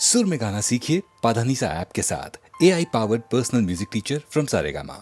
सुर में गाना सीखिए पाधानीसा ऐप के साथ। AI powered personal music teacher from Saregama.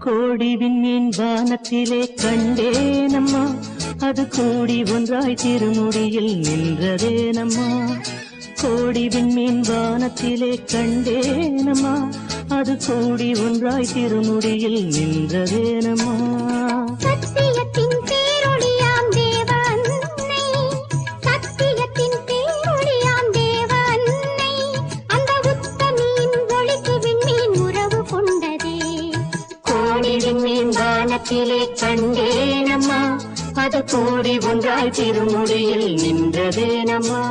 கோடி விண்மீன் வானத்திலே கண்டேனம்மா, அது கூடி ஒன்றாய் திருமுடியில் நின்றதேனம்மா. கோடி விண்மீன் வானத்திலே கண்டேனம்மா, அது கூடி ஒன்றாய் திருமுடியில் நின்றதேனம்மா. சத்தியத்தின் பேரொளியாம் தேவ அன்னை, சத்தியத்தின் பேரொளியாம் தேவ அன்னை, அந்த உத்தமியின் ஒளிக்கு விண்மீன் உறவு கொண்டதே. கோடி விண்மீன் வானத்திலே கண்டேனம்மா, அது கூடி ஒன்றாய் திருமுடியில் நின்றதேனம்மா.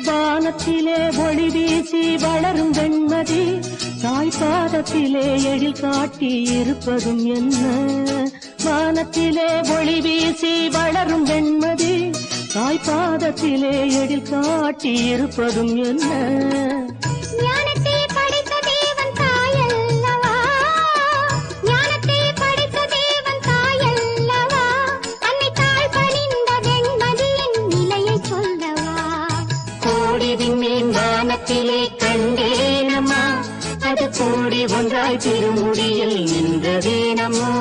வானத்திலே ஒளி வீசி வளரும் வெண்மதி, தாய் பாதத்திலே எழில் காட்டி இருப்பதும் என்ன. வானத்திலே ஒளி வீசி வளரும் வெண்மதி, தாய் பாதத்திலே எழில் காட்டி இருப்பதும் என்ன. ஞானத்தை படைத்த தேவன் தாயல்லவா, ஞானத்தை படைத்த தேவன் தாயல்லவா, அன்னை தாழ் பணிந்த வெண்மதியின் நிலையை சொல்லவா. கோடி விண்மீன் வானத்திலே கண்டேனம்மா, அது கூடி ஒன்றாய் திருமுடியில் நின்றதேனம்மா.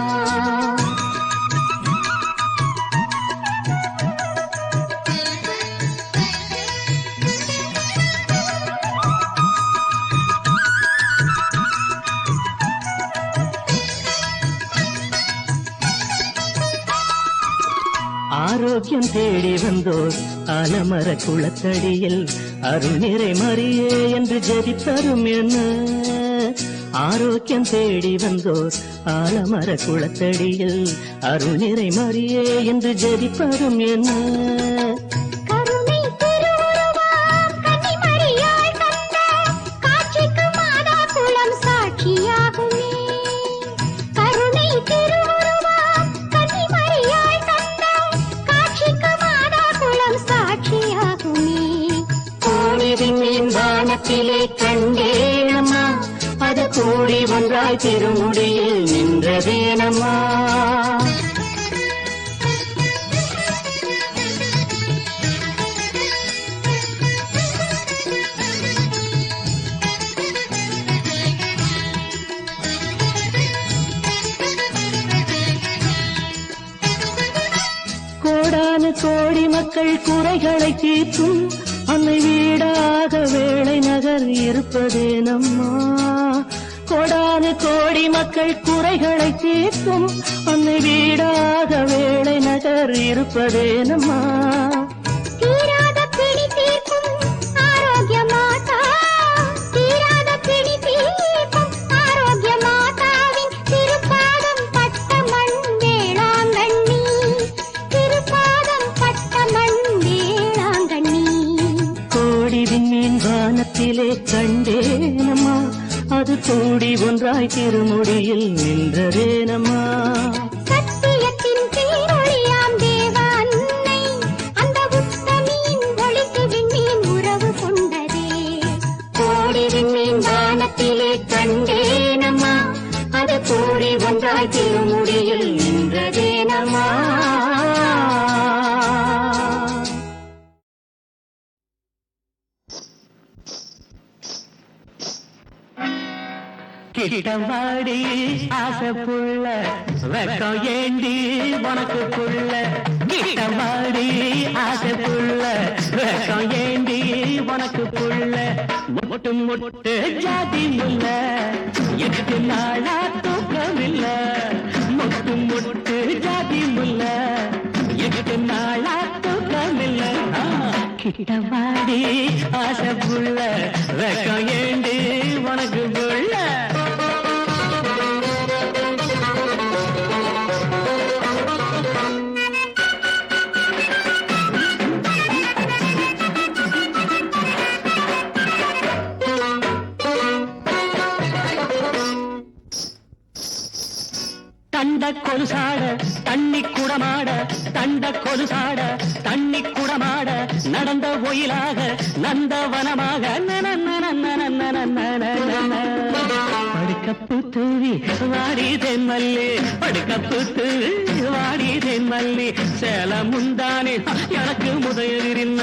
ஆரோக்கியம் தேடி வந்தோர் ஆலமர குளத்தடியில் அருள் நிறை மறியே என்று ஜெபித்தரும் என்ன. ஆரோக்கியம் தேடி வந்தோர் ஆலமர குளத்தடியில் அருள் நிறை மறியே என்று ஜெபித்தரும் என்ன. கருணை திருவுருவாம் கன்னிமரியாள் தந்த காட்சிக்கு மாதா குலம் சாட்சியாகுமே. கருணை திருவுருவாம் கன்னிமரியாள் தந்த காட்சிக்கு மாதா குலம் சாட்சியாகுமே. கோடி விண்மீன் வானத்திலே கண்டேனம்மா, அது கூடி ஒன்றாய் திருமுடியில் நின்றதேனம்மா. கோடானு கோடி மக்கள் குறைகளை தீர்க்கும் அன்னை வீடாக வேளை நகர் இருப்பதேனம்மா. கோடானு கோடி மக்கள் குறைகளை தீர்க்கும் அன்னை வீடாக வேளை நகர் இருப்பதேனம்மா. தீராத பிணி தீர்க்கும் ஆரோக்கிய மாதா, தீராத பிணி தீர்க்கும் ஆரோக்கிய மாதாவின் திருப்பாதம் பட்ட மண் வேளாங்கண்ணி, திருப்பாதம் பட்ட மண் வேளாங்கண்ணி. கோடி விண்மீன் வானத்திலே கண்டேனம்மா, அது கூடி ஒன்றாய் திருமுடியில் நின்றதேனம்மா. சத்தியத்தின் பேரொளியாம் தேவ அன்னை, அந்த உத்தமியின் ஒளிக்கு விண்மீன் உறவு கொண்டதே. கோடி விண்மீன் வானத்திலே கண்டேனம்மா, அது கூடி ஒன்றாய் திருமுடியில் நின்றதேனம்மா. கிட்டவாடி ஆசைப்புள்ள வெக்கம் ஏண்டி உனக்கு புள்ள. கிட்டவாடி ஆசைப்புள்ள வெக்கம் ஏண்டி உனக்கு புள்ள. முட்டு முட்டு ஜாதி முல்ல, எட்டு நாளா தூக்கமில்ல. முட்டு முட்டு ஜாதி முல்ல, எட்டு நாளா தூக்கமில்ல. கிட்டவாடி ஆசைப்புள்ள வெக்கம் ஏண்டி உனக்கு புள்ள. தண்ட கொலுசாட தண்ணி குடமாட தண்ட கொலுசாட தண்ணி குடமாட நடந்த ஒயிலாக நந்தவனமாக படுக்கப்பு தூவி வாடி தென்மல்லி படுக்கப்பு தூவி வாடி தென்மல்லி சேல முந்தானே எனக்கு முதலிரின்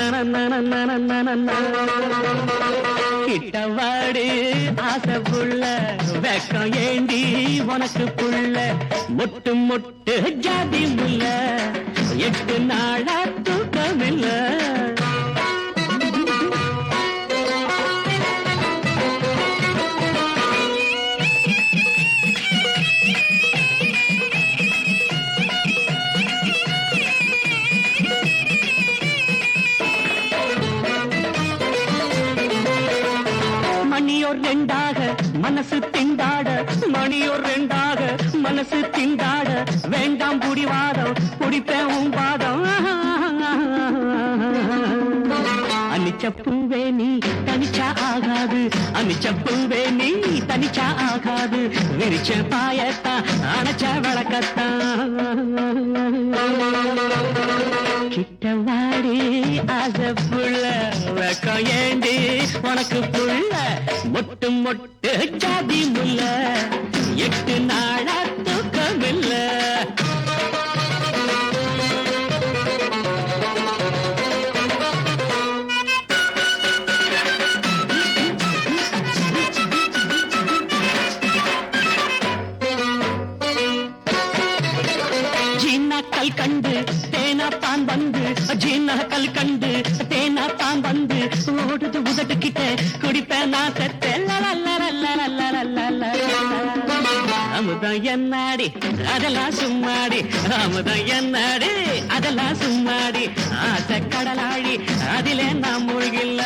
கிட்டவாடு ஆசை புள்ள வெக்கம் ஏண்டி உனக்கு புள்ள மொட்டு மொட்டு ஜாதி முல்ல 8 நாளா தூக்கமில்ல மணியோர் ரெண்டாக மனசு திண்டாட மணியோர் ரெண்டாக மனசு திண்டாட வேண்டாம் புடிவாதம் குடிப்பேன் உன் பாதம் அனிச்சப்பூவே நீ தனிச்சா ஆகாது அனிச்சப்பூவே நீ தனிச்சா ஆகாது விரிச்ச பாயத்தான் அணைச்ச விளக்கத்தான் கிட்டவாடி ஆசை புள்ள வெக்கம் ஏண்டி உனக்கு புள்ள மொட்டு மொட்டு ஜாதி முல்ல 8 நாளா தூக்கமில்ல ஜீனாக்கள் கண்டு தேனாத்தான் வந்து ஜீனாக்கள் கண்டு தேனாத்தான் வந்து ஓடுது உதட்டுக்கிட்ட குடிப்பேன் நான் செத்தேன் அமுதம் என்னாடி அதெல்லாம் சும்மாடி அமுதம் என்னாடி அதெல்லாம் சும்மாடி ஆசை கடலாடி அதிலே நாம் மூழ்கில்ல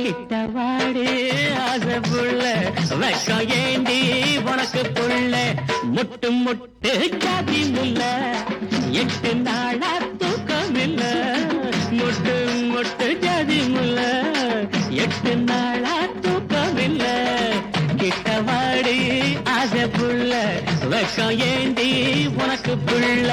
கிட்டவாடி ஆசை புள்ள வெக்கம் ஏண்டி உனக்கு புள்ள முட்டு முட்டு ஜாதி முல்ல 8 நாளா தூக்கமில்ல முட்டு முட்டு ஜாதி முல்ல 8 நாளா தூக்கமில்ல கிட்டவாடி ஆசை புள்ள வெக்கம் ஏண்டி உனக்கு புள்ள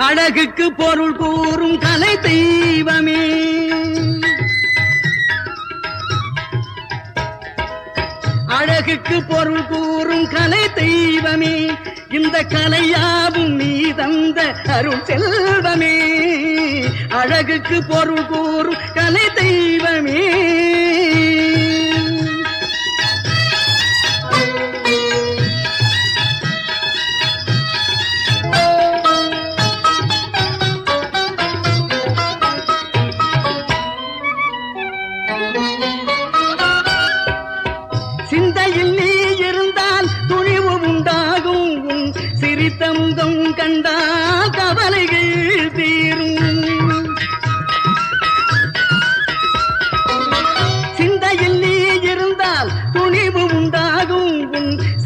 அழகுக்கு பொருள் கூறும் கலை தெய்வமே அழகுக்கு பொருள் கூறும் கலை தெய்வமே இந்த கலையாவும் நீ தந்த அருள் செல்வமே அழகுக்கு பொருள் கூறும் கலை தெய்வமே சிந்தையில் நீ இருந்தால் துணிவு உண்டாகும் சிரித்தமுகம் கண்டால் கவலைகள் தீரும் சிந்தையில் நீ இருந்தால் துணிவு உண்டாகும்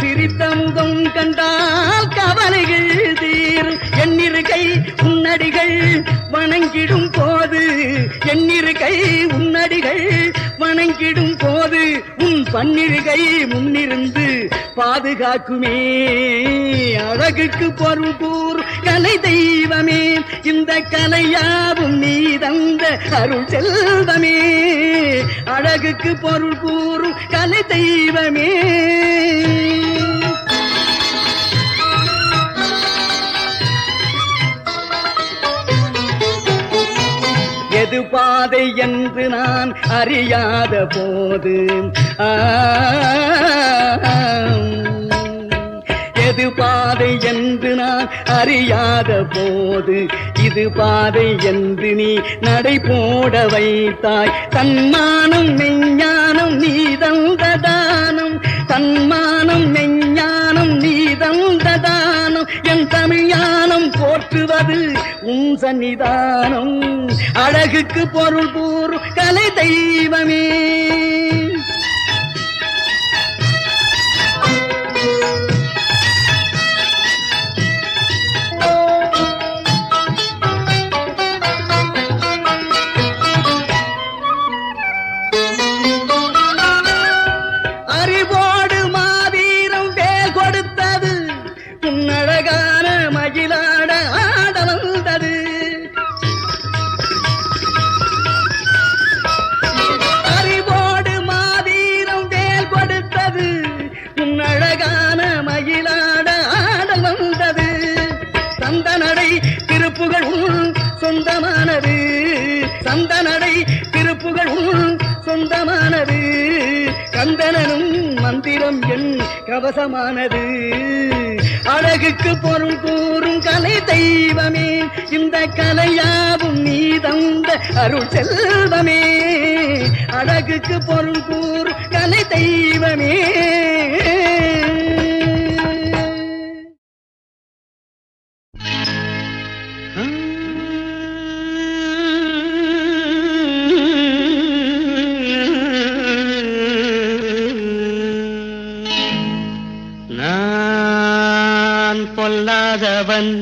சிரித்தமுகம் கண்டால் கவலைகள் தீரும் எண்ணிருக்கை உன்னடிகள் வணங்கிடும் போது எண்ணிருக்கை உன்னடிகள் வணங்கிடும் போது உன் பன்னிருகை முன்னிருந்து பாதுகாக்குமே அழகுக்கு பொருள் கூறு கலை தெய்வமே இந்த கலையாவும் நீ தந்த அருள் செல்வமே அழகுக்கு பொருள் கூறு கலை தெய்வமே எது பாதை என்று நான் அறியாத போது எது பாதை என்று நான் அறியாத போது இது பாதை என்று நீ நடை போட வைத்தாய் தன்மானம் மெஞ்ஞானம் நீ தந்த தானம் தன்மானம் மெஞ்ஞானம் நீ தந்த தானம் என் தமிழ் ஞானம் போற்றுவது உன் சன்னிதானம் அழகுக்கு பொருள் கூறும் கலை தெய்வமே. அறிவோடு மாவீரம் வேல் கொடுத்தது உன்னழகான மகிழாட ஆட வந்தது. அறிவோடு மாவீரம் வேல் கொடுத்தது உன்னழகான மகிழாட ஆட வந்தது. சந்தனடை திருப்புகள் சொந்தமானது, சந்தனடை திருப்புகள் சொந்தமானது. கந்தனும் மந்திரம் என் கவசமானது. அழகுக்கு பொருள் கூறும் கலை தெய்வமே, இந்த கலையாவும் நீ தந்த அருள் செல்வமே. அழகுக்கு பொருள் கூறும் கலை தெய்வமே. பொல்லாதவன்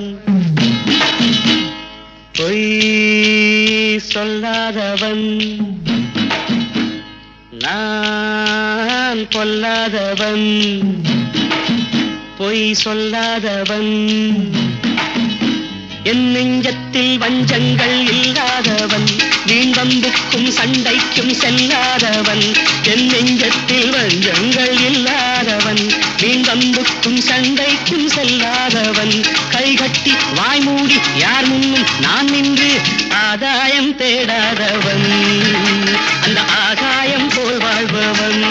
பொய் சொல்லாதவன், நான் பொல்லாதவன் பொய் சொல்லாதவன். என் நெஞ்சத்தில் வஞ்சங்கள் இல்லாதவன், வீண்டம்புக்கும் சண்டைக்கும் செல்லாதவன். என் நெஞ்சத்தில் வஞ்சங்கள் இல்லாதவன், வீண்டம்புக்கும் சண்டைக்கும் செல்லாதவன். கைகட்டி வாய்மூடி யார் முன்னும் நான் நின்று ஆதாயம் தேடாதவன், அந்த ஆகாயம் போல் வாழ்பவன்.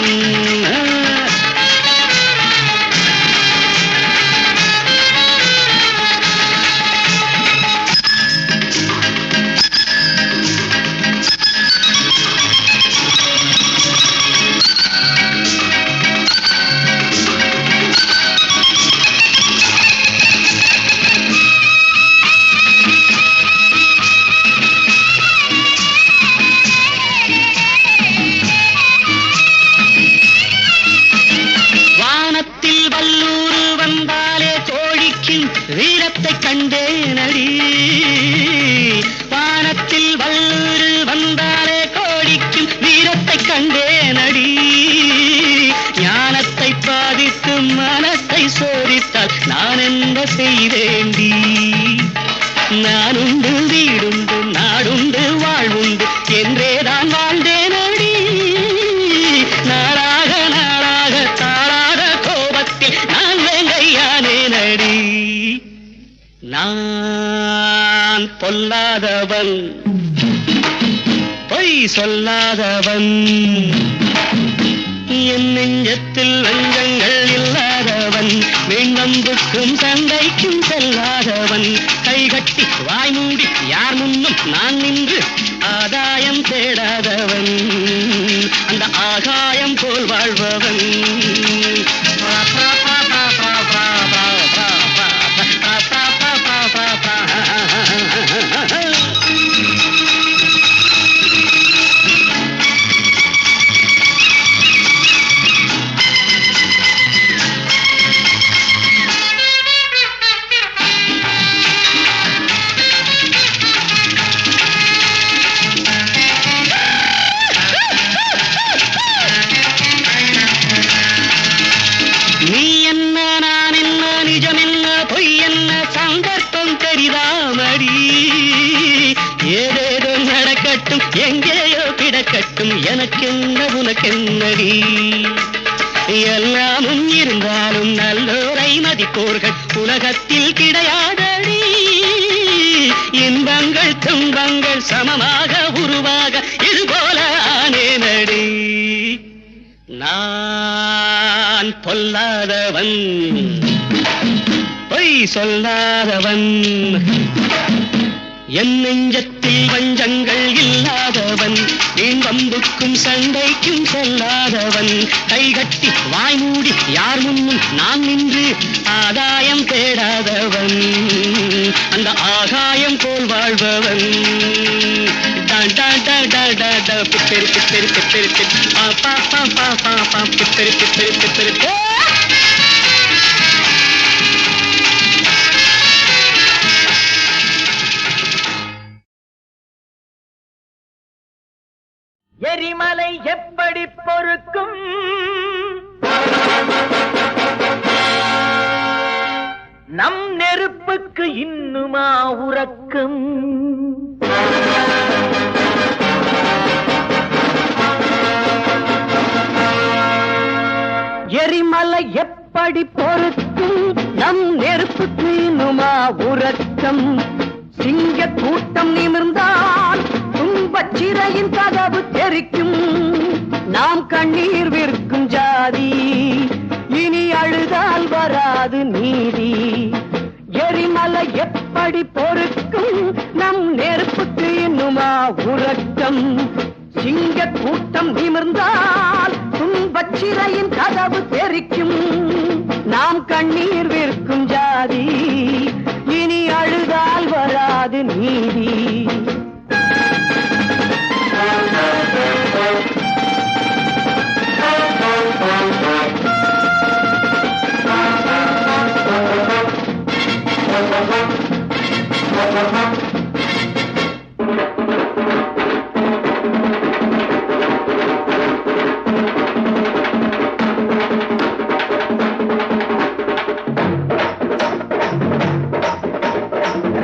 வீரத்தை கண்டேனடி, வானத்தில் வல்லூரு வந்தாலே கோடிக்கும் வீரத்தை கண்டேனடி. ஞானத்தை பாதித்து மனத்தை சோதித்தால் நான் என்ன செய்தேண்டி? நானுண்டு வீடுண்டு நாடுண்டு வாழ்வுண்டு என்றேதான் வாழ்ந்தேனடி. நாளாக நாளாக தாளாக கோபத்தில் நான் வேங்கையானேனடி. நான் பொல்லாதவன் பொய் சொல்லாதவன், என் நெஞ்சத்தில் லஞ்சங்கள் இல்லாதவன், வீணம்புக்கும் சண்டைக்கும் செல்லாதவன். கைகட்டி வாய்மூடி யார் முன்னும் நான் நின்று ஆதாயம் தேடாதவன், அந்த ஆகாயம் போல் வாழ்பவன். எங்கேயோ கிடக்கட்டும் எனக்கென்ன உனக்கென்னடி. எல்லாமும் இருந்தாலும் நல்லோரை மதிப்போர்கள் உலகத்தில் கிடையாதடி. இன்பங்கள் துன்பங்கள் சமமாக உருவாக இதுபோல ஆனேனடி. நான் பொல்லாதவன் பொய் சொல்லாதவன், என் நெஞ்சத்தில் வஞ்சங்கள் இல்லாதவன், வீண் வம்புக்கும் சண்டைக்கும் செல்லாதவன், கைகட்டி வாய் மூடி யார் முன்னும் நான் நின்று ஆதாயம் தேடாதவன், அந்த ஆகாயம் போல் வாழ்பவன். பிப்பெரு பிப்பெரு பிப்பெரு பிப்பெரு பிப்பெரு பிப்பெரு. எரிமலை எப்படி பொறுக்கும்? நம் நெருப்புக்கு இன்னுமா உறக்கம்? எரிமலை எப்படி பொறுக்கும்? நம் நெருப்புக்கு இன்னுமா உறக்கம்? சிங்க கூட்டம் நிமிர்ந்தால் துன்பச் சிறையின் கதவு தெரிக்கும். நாம் கண்ணீர் விற்கும் ஜாதி, இனி அழுதால் வராது நீதி. எரிமலை எப்படி பொறுக்கும்? நம் நெருப்புக்கு இன்னுமா உறக்கம்? சிங்க கூட்டம் நிமிர்ந்தால் துன்பச் சிறையின் கதவு தெரிக்கும். நாம் கண்ணீர் விற்கும் ஜாதி, இனி அழுதால் வராது நீதி.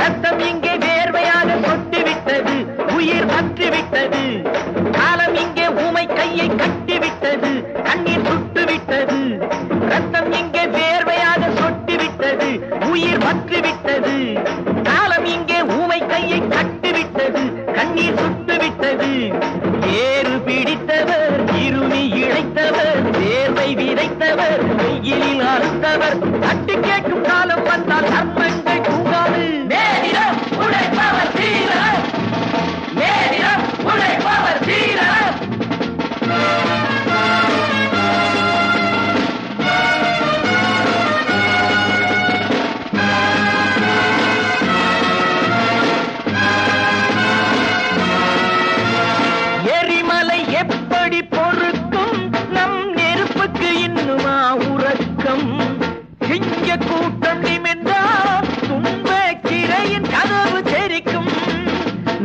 ரத்தம் இங்கே வேர்வையாக சொட்டுவிட்டது, உயிர் பற்றுவிட்டது. காலம் இங்கே ஊமை கையை கட்டிவிட்டது, கண்ணீர் சுட்டுவிட்டது. ரத்தம் இங்கே வேர்வையாக சொட்டுவிட்டது, உயிர் பற்றுவிட்டது. காலம் இங்கே ஊமை கையை கட்டிவிட்டது, கண்ணீர் சுட்டுவிட்டது. ஏறு பிடித்தவர், இருமி இழைத்தவர், வேர்வை விதைத்தவர், வெயிலில் அறுத்தவர். தட்டி கேட்கும் காலம் வந்தால் தர்மங்கள் தூங்காது. மேலிடம் உழைப்பவர் தீரர், மேலிடம் உழைப்பவர் தீரர். எரிமலை எப்படி பொறுக்கும்? நம் நெருப்புக்கு இன்னுமா உறக்கம்? சிங்க கூட்டம் நிமிர்ந்தால் துன்ப சிறையின் கதவு தெரிக்கும்.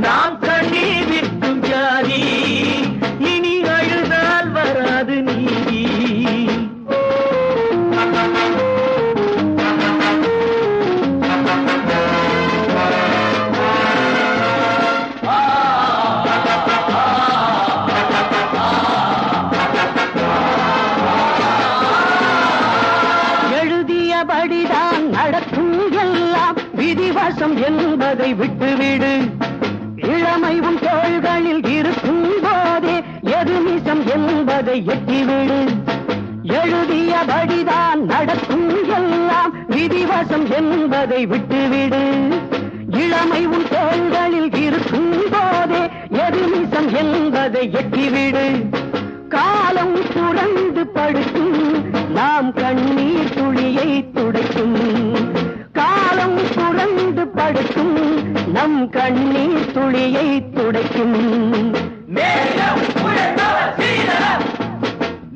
நாம் கண்ணீர் விற்கும் ஜாதி, இனி அழுதால் வராது நீதி. எழுதியபடிதான் நடக்கும் எல்லாம் விதிவசம் என்பதை விட்டுவிடு. இளமை உன் தோள்களில் இருக்கும் போதே எது நிசம் என்பதை எட்டிவிடு. எழுதியபடிதான் நடக்கும் எல்லாம் விதிவசம் என்பதை விட்டுவிடு. இளமை உன் தோள்களில் இருக்கும் போதே எது நிசம் என்பதை எட்டிவிடு. காலம் புரண்டு படுக்கும், நாம் கண்ணீர் துளியை துடைக்கும். காலம் புரண்டு படுக்கும், நம் கண்ணீர் துளியை துடைக்கும். மேலிடம் உழைத்தவர் சீதரம்,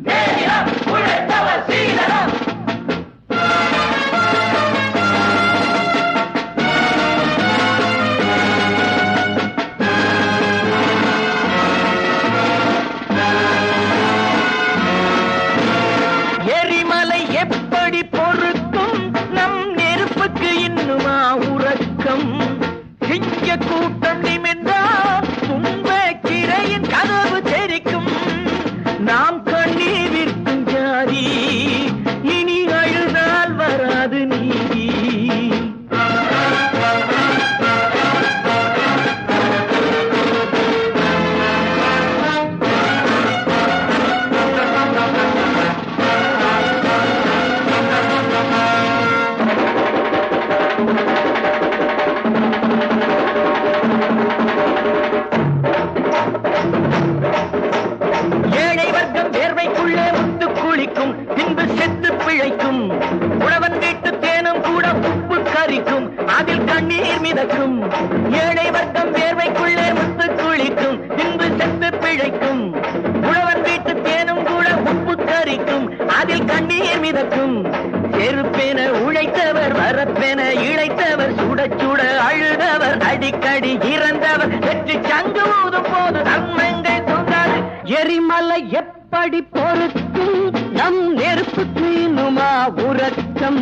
மேலிடம் உழைத்தவர் சீதரம். எரிமலை எப்படி பொறுக்கும்? நம் நெருப்புக்கு இன்னுமா உறக்கம்? சிங்க கூட்டம் நிமிர்ந்தால் துன்ப சிறையின் கதவு தெரிக்கும். நாம் கண்ணீர் விற்கும் ஜாதி, இனி அழுதால் வராது நீதி. பின்பு செத்து பிழைக்கும் உழவன் வீட்டு தேனும் கூட உப்பு கரிக்கும் அதில் கண்ணீர் மிதக்கும் ஏழை வர்க்கம் வேர்வைக்குள்ளே முத்து குளிக்கும் பின்பு செத்து பிழைக்கும் உழவன் வீட்டு தேனும் கூட உப்பு கரிக்கும் அதில் கண்ணீர் மிதக்கும் செருப்பென உழைத்தவர் வரப்பென இழைத்தவர் சுட சுட அழுதவர் அடிக்கடி இறந்தவர் வெற்றி சங்கு ஊதும் போது நன்மங்கள் சொன்னார் எரிமலை எப்படி பொறுக்கும் நம் நெருப்புக்கு இன்னுமா உறக்கம்